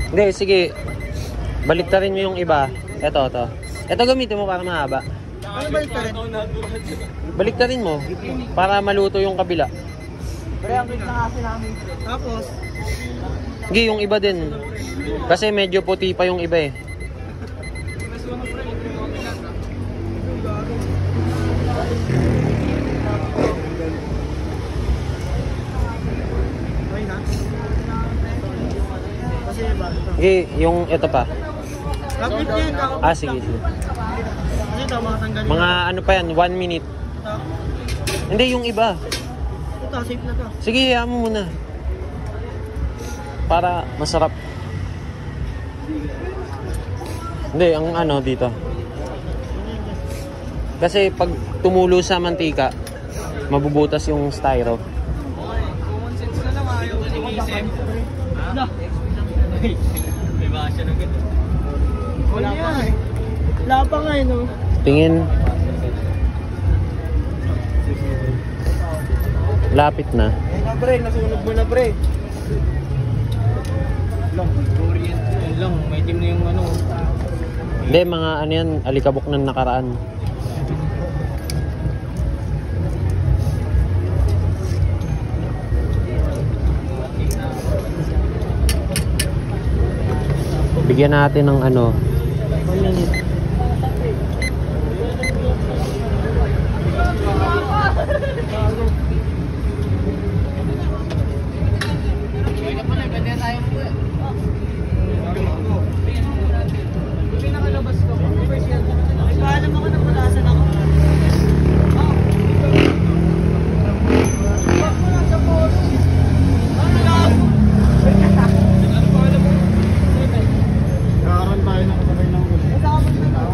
Hindi, sige. Baliktarin mo yung iba. Ito. Ito gamitin mo para mahaba. Ano baliktarin? Baliktarin mo para maluto yung kabila. Pre, ang quick na kasi namin. Tapos? Sige, yung iba din. Kasi medyo puti pa yung iba eh. Sige, yung ito pa. Sige. Mga ano pa yan, 1 minute. Hindi, yung iba. Ito, safe na to. Sige, hayaan mo muna. Para masarap. Hindi, ang ano dito. Kasi pag tumulo sa mantika, mabubutas yung styro. Common sense na lang, ayaw ko nag-iisip. May baka siya na gano'n. Wala pa nga eh. Wala pa nga eh, no? Tingin. Lapit na. Ay na pre, nasunog mo na pre. Orient lang, may team na yung ano. Hindi, mga ano yan, alikabok ng nakaraan. Bigyan natin ng ano.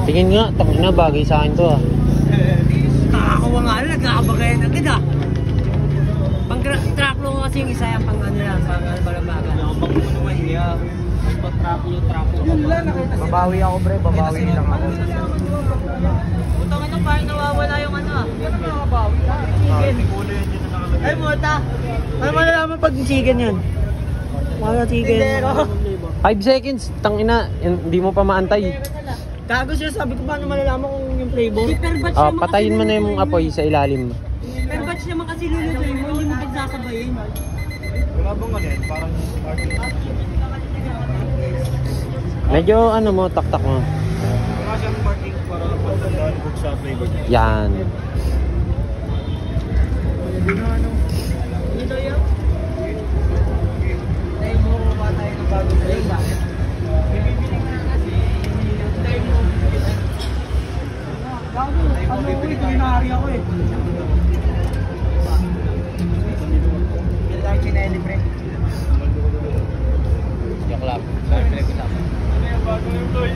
Tingin nga, tangina bagay sa akin to ah. Nakakawa nga lang, nagkakabagayan agad ah. Pang track lo kasi yung isa yung pang ano lang, pang balambagan. Nakabang mo naman niya. Pang track lo. Yun lang, nakita. Babawi ako bre, babawi lang ako. Utang ito parang nawawala yung ano ah. Yan ang nakabawi. Chicken. Ay muta. Ano malalaman pag chicken yun? Mga chicken. 5 seconds, tangina, hindi mo pa maantay. Gago siya, sabi ko paano malalaman kung yung flavor? Patayin mo na yung apoy sa ilalim. Pero batch naman kasi lulutuin mo, hindi mo pagsasabayin. Wala bang ano yan? Parang medyo ano mo, taktak mo. wala siyang marking para pagtandaan ko sa flavor. Yan. Ito yun? Dahil mo pa tayo ng bagong flavor. Ano ulit, binari ako eh. Hindi tayo chinelli pre. Joke lang. Ano yung bago yung toy?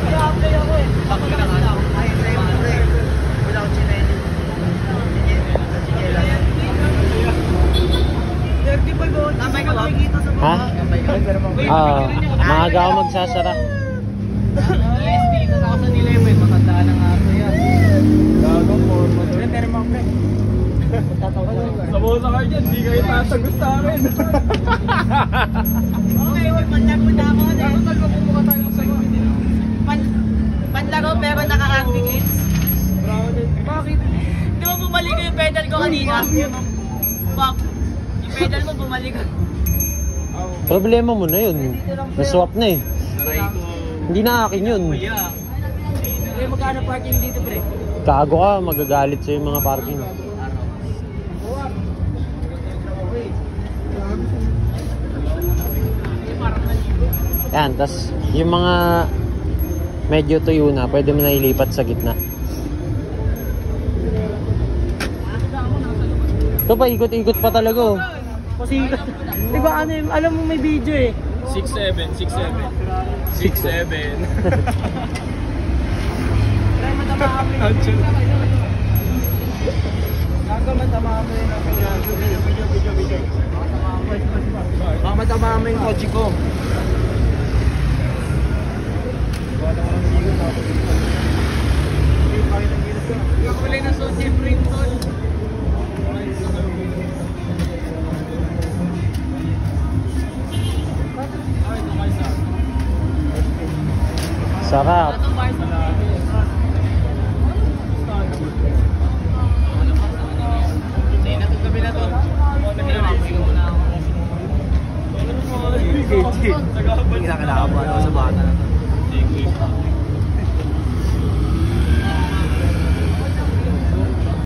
Nag-apply ako eh. Ako na lang. Ay, pre. Wala akong chinelli. Tambay ka ba? Ha? Maaga ako magsasara. ESP, ito na ako sa 11. Matandaan ng aso yan. Gagong format. Pero mga pre. Sabaw sa kayo dyan, di kayo tatagos sa akin. Okay, panlaro na ako. Magpapumuka tayo magsama. Panlaro pero naka-activate. Bakit? Di ba bumalik ko yung pedal ko kanina? Bak, yung pedal mo bumalik ko. Problema mo na yun. Naswap na eh. Hindi na akin yun. Eh, magkano parking dito pre? Kago ka, magagalit sa yung mga parking. Yan, tas yung mga medyo tuyo na, pwede mo na ilipat sa gitna. Ito pa, ikot-ikot pa talaga oh. Kasi, diba ano yung, alam mo may video eh. 6'7". 6'7". Try matama kami. Gago matama kami ng video. Baka matama kami yung kotse ko. Kulay na social print tol. Sarap. Hindi na kailangan mo sa bata na to.